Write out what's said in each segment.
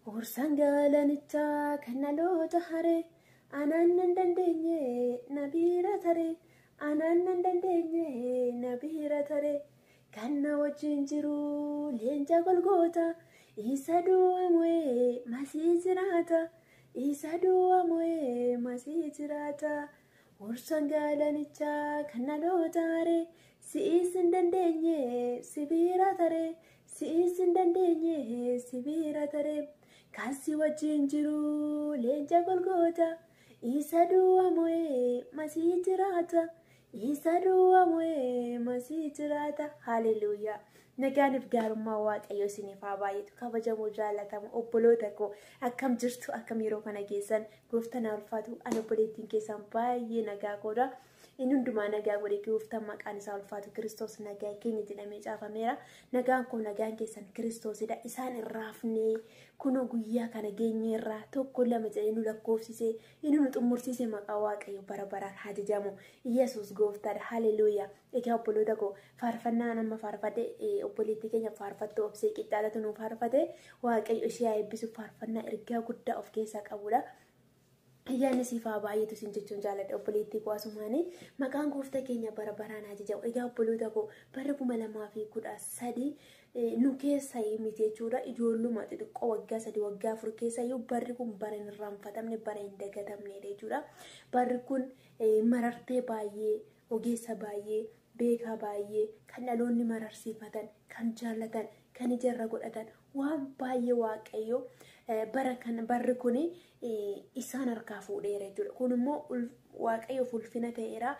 Horsangalanica kanaloota hare anannan dandeenye nabiira tare anannan dandeenye nabiira tare kanna wajjin jiru leenca golgoota isa du'amwe masii jiraata isa du'amwe masii jiraata horsangalanica kanaloota hare si'isin dandeenye sibiira tare si'isin dandeenye sibiira tare kasi wajjin jiru leenca golgoota isa du'amwe masii jiraata isa du'amwe masii jiraata. Hallelujah. Nagaaniif gaarummaa Waaqayyoo isiniif haa baay'atu. Kabajamoo jaallatamu obboloota koo akkam jirtu akkam yeroo kana geessan gooftaan ulfaatu ani obboleettiin keessan baay'ee nagaa godha. Inni hundumaa nagaa godhe gooftaan maqaan isaa ulfaatu Kiristoos nagaa keenya jedhamee caafameera. Nagaan kun nagaan keessan Kiristoosidha. Isaan irraafnee kunoo guyyaa kana geenyeerraa tokko lama jedhee nu lakkoofsisee inni nu xumursiise maqaa Waaqayyo bara baraan haa jajamu. Yesuus gooftaadha. Hallelujah. Egaa obboloota koo faarfannaa nama faarfate obboleettii keenya faarfattu obsee qixxaalatu nu faarfate Waaqayyo ishee haa eebbisu faarfannaa ergaa guddaa of keessaa qabudha. Ayyaanni siifaa baay'eetu sin jechuun jaalladha obboleettii koo asumaanii maqaan gooftaa keenya bara baraan haa jajamu. Egaa obboloota koo bara 2013 nu keessa miti jechuudha. Ijoolluma xixiqqoo waggaa 3 waggaa 4 keessa iyyuu barri kun bara hin irraanfatamne bara hin dagatamne jechuudha. Barri kun marartee baay'ee ogeessa baay'ee beekaa baay'ee kan dhaloonni mararsiifatan kan jaallatan kan ijarra godhatan waan baay'ee Waaqayyo barri kun isaan harkaa fuudheera jechuudha. Kun immoo Waaqayyo ulfina ta'eera.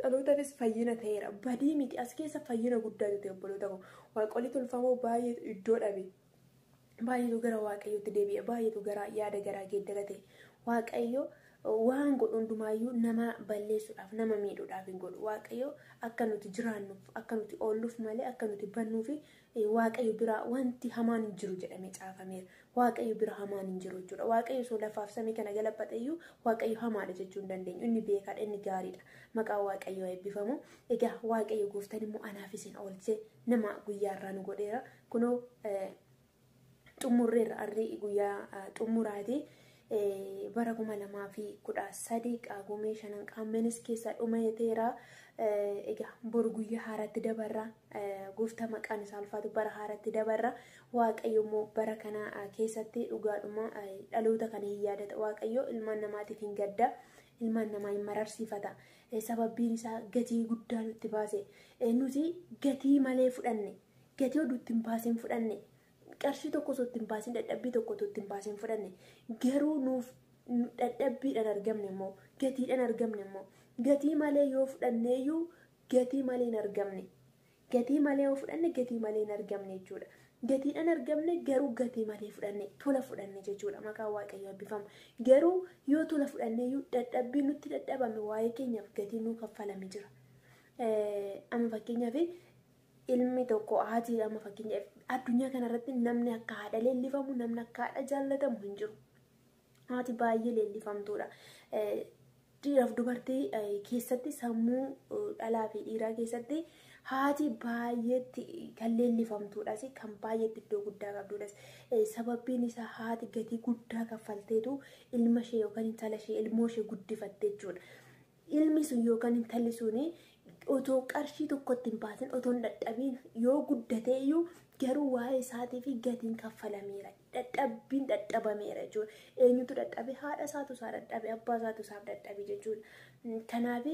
Dhalootanis fayyina ta'eera. Badii miti as keessa fayyina guddaa ta'e obboloota koo. Waaqolii tolfamoo baay'ee iddoo dhabe. Baay'eetu gara Waaqayyootti deebi'e. Baay'eetu gara yaada garaa geeddarate. Waaqayyo waan godhu hundumaayyuu nama balleessuudhaaf nama miidhuudhaaf hin godhu. Waaqayyo akka nuti jiraannuuf akka nuti oolluuf malee akka nuti bannuuf Waaqayyo bira wanti hamaan hin jiru jedhamee caafameera. Waaqayyo bira hamaan hin jiru jechuudha. Waaqayyo soo lafaaf samii kana galabbateeyyuu Waaqayyo hamaadha jechuu hin dandeenyu. Inni beekaadha, inni gaariidha. Maqaan Waaqayyo eebbifamu. Egaa Waaqayyo gooftaan immoo anaaf isin oolchee nama guyyaarraa nu godheera. Kunoo xumurreerra arrii guyyaa xumuraati. Bara 2013 qaagumee 5 qaammenis keessa dhumateera. Egaa boru guyyaa haaraatti dabarra. Gooftaa maqaan isaa ulfaatu bara haaraatti dabarra. Waaqayyo immoo bara kana keessatti dhugaadhuma dhaloota kana hin yaadata. Waaqayyo ilmaan namaatiif hin gadda. Ilmaan namaa hin mararsiifata. Sababbiin isaa gatii guddaa nutti baase. Nuti gatii malee fudhanne. Gatii oduutti hin baasin fudhanne. Qarshii tokko sotti hin baasin dadhabbii tokko sotti hin baasin fudhanne. Garuu nuuf dadhabbiidhaan argamne immoo gatiidhaan argamne immoo gatii malee yoo fudhanneeyyuu gatii malee hin argamne. Gatii malee yoo fudhanne gatii malee hin argamne jechuudha. Gatiidhaan argamne garuu gatii malee fudhanne tola fudhanne jechuudha. Maqaan Waaqayyo eebbifamu. Garuu yoo tola fudhanneeyyuu dadhabbii nutti dadhabame waa'ee keenyaaf gatii nuu kaffalame jira. Amma fakkeenyaaf ilmi tokko haati amma fakkeenyaaf addunyaa kanarratti namni akka haadha leellifamu namni akka haadha jaallatamu hin jiru. Haati baay'ee leellifamtuudha. Dhiiraaf dubartii keessatti sammuu dhalaa fi dhiiraa keessatti haati baay'eetti kan leellifamtuudhas kan baay'eetti iddoo guddaa qabduudhas. Sababbiin isaa haati gatii guddaa kaffalteetu ilma ishee yookaan intala ishee ilmoo ishee guddifatte jechuudha. Ilmi sun yookaan intalli suni otoo qarshii tokkotti hin baasin otoo hin dadhabiin yoo guddateeyyuu garuu waa'ee isaatii fi gatiin kaffalameera. Dadhabbiin dadhabameera jechuudha. Eenyutu dadhabe? Haadha isaatu isaa dadhabe, abbaa isaatu isaaf dadhabe jechuudha. Kanaaf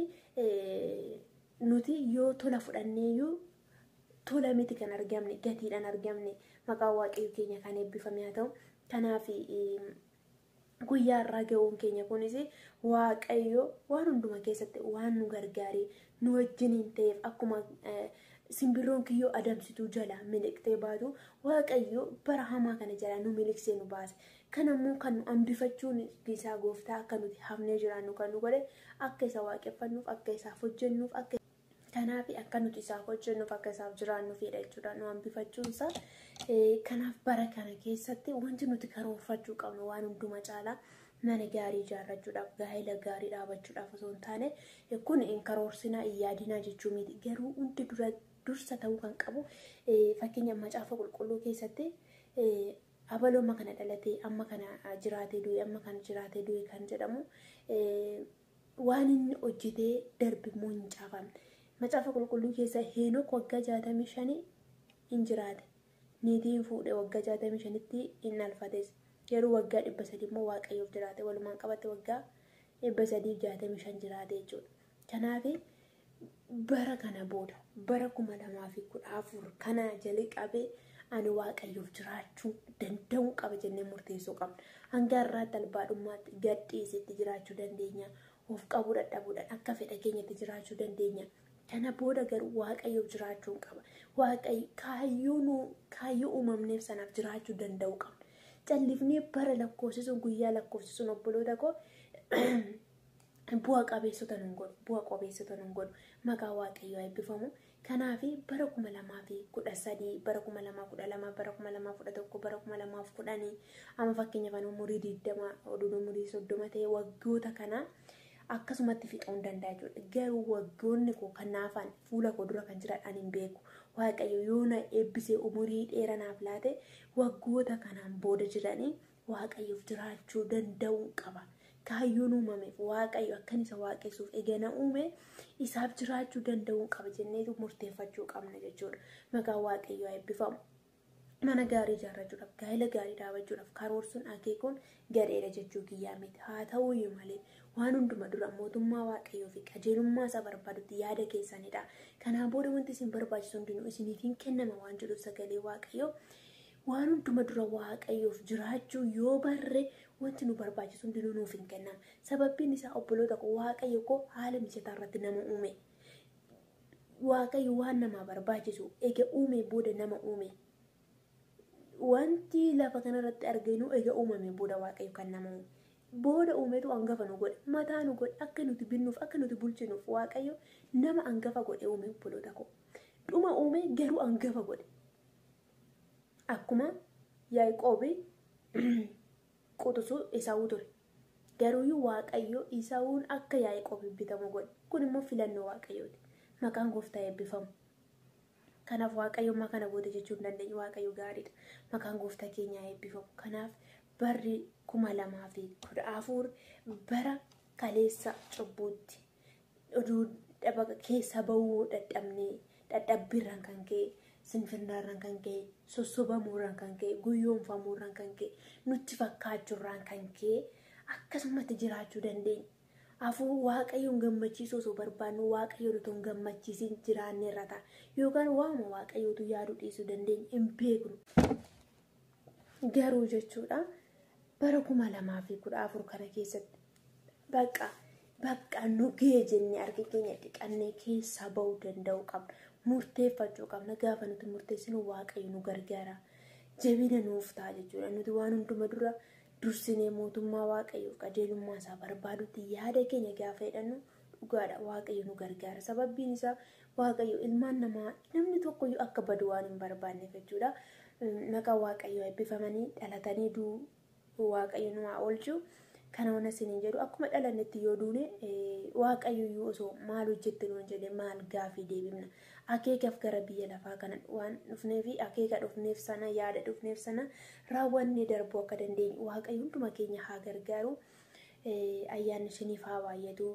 nuti yoo tola fudhanneeyyuu tola miti kan argamne gatiidhaan argamne. Maqaan Waaqayyo keenya kan eebbifame haa ta'u. Kanaaf guyyaa irraa ga'uun keenya kunis Waaqayyo waan hunduma keessatti waan nu gargaaree nu wajjiniin ta'eef akkuma simbirroon kiyyoo adamsituu jala miliqtee baatu Waaqayyo bara hamaa kana jala nu miliqsee nu baase. Kanammoo kan nu hambifachuun isaa gooftaa akka nuti hafnee jiraannu kan nu godhe akka isa waaqeffannuuf akka isaaf hojjennuuf akka kanaaf akka nuti isaaf hojjennuuf akka isaaf jiraannuufidha jechuudha. Nu hambifachuunsaa kanaaf bara kana keessatti wanti nuti karoorfachuu qabnu waan hunduma caalaa mana gaarii ijaarrachuudhaaf gaa'ela gaarii dhaabachuudhaaf osoo hin taane kun karoorsinaa yaadinaa jechuu miti. Garuu hundi dursa ta'uu kan qabu fakkeenya macaafa qulqulluu keessatti abaloo amma kana dhalatee amma kana jiraatee du'e amma kana jiraatee du'e kan jedhamu waan inni hojjetee darbimmoo hin caafamne. Macaafa qulqulluu keessa Heenok waggaa 65 hin jiraate. Niitiin fuudhee waggaa 65tti hin alfates. Yeroo waggaa 300 immoo Waaqayyoof jiraate. Walumaan qabate waggaa 365 jiraate jechuudha. Kanaaf bara kana booda bara 2014 kana jalii qabee ani Waaqayyoof jiraachuu danda'uu qaba jennee murteessuu qabna. Hanga har'aatti albaadhummaatti gadhiisitti jiraachuu dandeenya. Of qabuu dadhabuudhaan akka fedha keenyatti jiraachuu dandeenya. Kana booda garuu Waaqayyoof jiraachuu qaba. Kaayyoo uumamneef sanaaf jiraachuu danda'uu qabna. Callifnee bara lakkoofsisuun guyyaa lakkoofsisuun obboloota koo bu'a qabeessota nun godhu. Maqaa Waaqayyoo eebbifamu. Kanaaf bara 2013, bara 2012, bara 2011, bara 2010 amma fakkeenyaaf umurii 20 oduu umurii 30 ta'e waggoota kana akkasumatti fixuu danda'a jechuudha. Garuu waggoonni koo kanaafaan fuula koo dura kan jiran ani hin beeku. Waaqayyo yoo na eebbisee umurii dheeranaaf laate waggoota kanaan booda jiranii Waaqayyoof jiraachuu danda'uu qaba. Kaayyoon uumameef Waaqayyo akkan isa waaqessuuf eegana uume isaaf jiraachuu danda'uu qaba jenneetu murteeffachuu qabna jechuudha. Maqaan Waaqayyoo eebbifamu. Mana gaarii ijaarrachuudhaaf, gaa'ela gaarii dhaabachuudhaaf karoorsuun akeekuun gadheedha jechuu kiyyaa miti. Haa ta'uu malee waan hunduma dura mootummaa Waaqayyoo fi qajeelummaa isaa barbaadutti yaada keessanidha. Kanaan booda wanti isin barbaachisu hundinuu isiniitiin kennama waan jedhuuf sagalee Waaqayyoo waan hunduma dura Waaqayyoof jiraachuu yoo barre wanti nu barbaachisu hundinuu nuuf hin kennamu. Sababbiin isaa obboloota koo Waaqayyo koo haala mijataa irratti nama uume. Waaqayyo waan namaa barbaachisu eega uume booda nama uume. Wanti lafa kanarratti arginu eega uumame booda Waaqayyo kan nama uume. Booda uumetu hangafa nu godhe, mataa nu godhe, akka nuti binnuuf, akka nuti bulchinuuf Waaqayyo nama hangafa godhe uume obboloota koo. Dhuma uume garuu hangafa godhe. Akkuma Yaaqoob quxisuu Esaawuu ture. Garuu Waaqayyo Esaawuun akka Yaaqoob bitamu godhe. Kun immoo filannoo Waaqayyooti. Maqaan Gooftaa eebbifamu. Kanaaf Waaqayyo amma kana goote jechuu hin dandeenyu. Waaqayyo gaariidha. Maqaan Gooftaa keenyaa eebbifamu. Kanaaf barri 2014 bara kaleessa cubbuutti oduu keessa bahuu dadhabbiirraan kan ka'e, sinfinnaarraan kan ka'e, sossobamuurraan kan ka'e, guyyoomfamuurraan kan ka'e, nutti fakkaachuurraan kan ka'e akkasumatti jiraachuu dandeenya. Afuu Waaqayyoon gammachiisuu osoo barbaannu Waaqayyoon otoo hin gammachiisin jiraannee irra ta'a. Yookaan waanuma Waaqayyootu yaaduu dhiisuu dandeenya hin beeknu. Garuu jechuudha bara 2014 kana keessatti bakka nu ga'e jennee harka keenya dhiqannee keessa bahuu danda'uu qabna. Murteeffachuu qabna. Gaafa nuti murteessinu Waaqayyo nu gargaara. Jabina nuuf ta'a jechuudha. Nuti waan hunduma dura dursinee mootummaa Waaqayyoof qajeelummaa isaa barbaadutti yaada keenya gaafa hidhannu dhugaadha. Waaqayyo nu gargaara. Sababbiin isaa Waaqayyo ilmaan namaa namni tokkoyyuu akka badu waan hin barbaanneef jechuudha. Maqaan Waaqayyoo eebbifamanii dhalatanii Waaqayyo nu haa oolchu. Kana waan isiniin jedhu akkuma dhalannetti yoo duune Waaqayyo osoo maal hojjette nuun jedhe maal gaafii deebifna. Akeekaaf gara biyya lafaa kana waan dhufneef akeeka dhufneef sana yaada dhufneef sana raawwannee darbuu akka dandeenyu Waaqayyo hunduma keenya haa gargaaru. Ayyaanni isiniif haa baay'atu.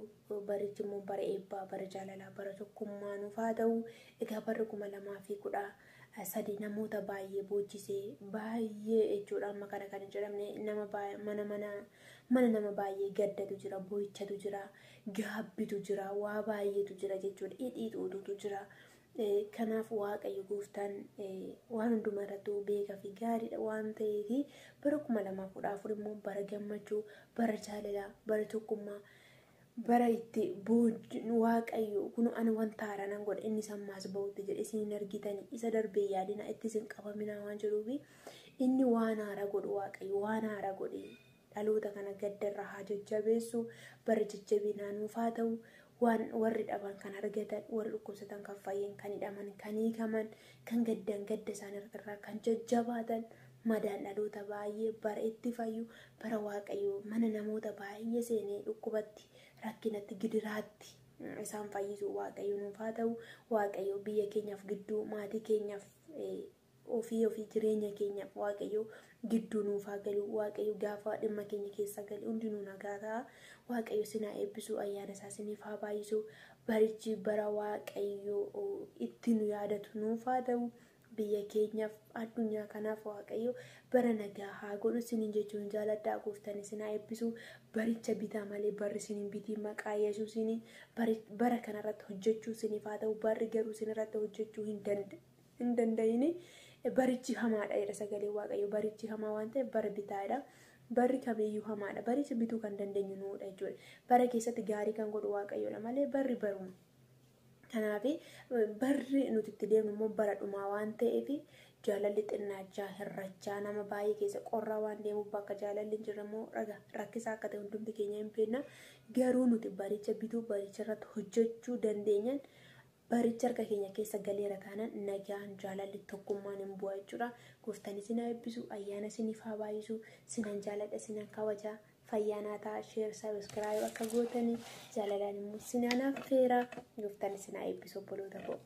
Barichi immoo bara eebbaa, bara jaalalaa, bara tokkummaa nuuf haa ta'u. Egaa barri 2013 namoota baay'ee boochisee baay'ee jechuudha. Amma kana kan hin jedhamne mana nama baay'ee gaddatu jira, boo'ichatu jira, gaabbitu jira, waa baay'eetu jira jechuudha. Hidhiituutu jira. Kanaaf Waaqayyo Gooftaan waan hundumaa irratti beekaa fi gaariidha waan ta'eef bara 2014 immoo bara gammachuu, bara jaalalaa, bara tokkummaa, bara itti Waaqayyo kun ani wanta haaraa nan godha inni sammaas bahutti jedhe isin argitanii isa darbee yaadina itti isin qabamina waan jedhuuf inni waan haaraa godhu Waaqayyo waan haaraa godhe dhaloota kana gaddarraa haa jajjabeessu. Bara jajjabinaa nuuf haa ta'u. Waan warri dhaban kan argatan, warri dhukkubsatan kan fayyan, kan hidhaman, kan hiikaman, kan gaddan gadda isaanii irraa kan jajjabaatan, madaan dhaloota baay'ee bara itti fayyu, bara Waaqayyo mana namoota baay'ee seenee dhukkubatti, rakkinatti, gidiraatti isaan fayyisu Waaqayyo nuuf haa ta'u. Waaqayyo biyya keenyaaf gidduu maatii keenyaaf ofii jireenya keenyaaf waaqayyo gidduu nuuf haa galu. Waaqayyo gaafa dhimma keenya keessa galu hundinuu nagaa ta'a. Waaqayyo sinaa eebbisu, ayyaana isaa siniif haa baay'isu. Barichi bara waaqayyo itti nu yaadatu nuuf haa ta'u. Biyya keenyaaf addunyaa kanaaf waaqayyo bara nagaa haa godhu sinin jechuun jaaladhaa. Gooftaan sinaa eebbisu. Baricha bitaa malee barri sinin bitii maqaa Yesuusiin bara kanarratti hojjechuu siniif haa ta'u. Barri garuu sinirratti hojjechuu hin danda'ini. Barichi hamaadha jedha sagalee waaqayyo. Barichi hamaa waan ta'eef bara bitaadha. Barri kamiyyuu hamaadha. Baricha bituu kan dandeenyu nuudha jechuudha. Bara keessatti gaarii kan godhu waaqayyoodha malee barri baruma. Kanaaf barri nuti itti deemnu immoo bara dhumaa waan ta'eef jaalalli xinnaachaa hirrachaa nama baay'ee keessa qorraa waan deemuuf bakka jaalalli hin jirre immoo rakkisaa akka ta'e hundumti keenya hin beekna. Garuu nuti baricha bituu baricha irratti hojjechuu dandeenyan baricha harka keenya keessa galeera taanaan nagaan jaalalli tokkummaan hin bu'a jechuudha. Gooftaan isin haa eebbisu, ayyaana isiniif haa baay'isu, sinan jaaladha, sinan kabajaa. Fayyaanaa ta'a, share, subscribe akka gootanii jaalalaan immoo sinanaaf feera. Gooftaan isin haa eebbisu obboloota koo.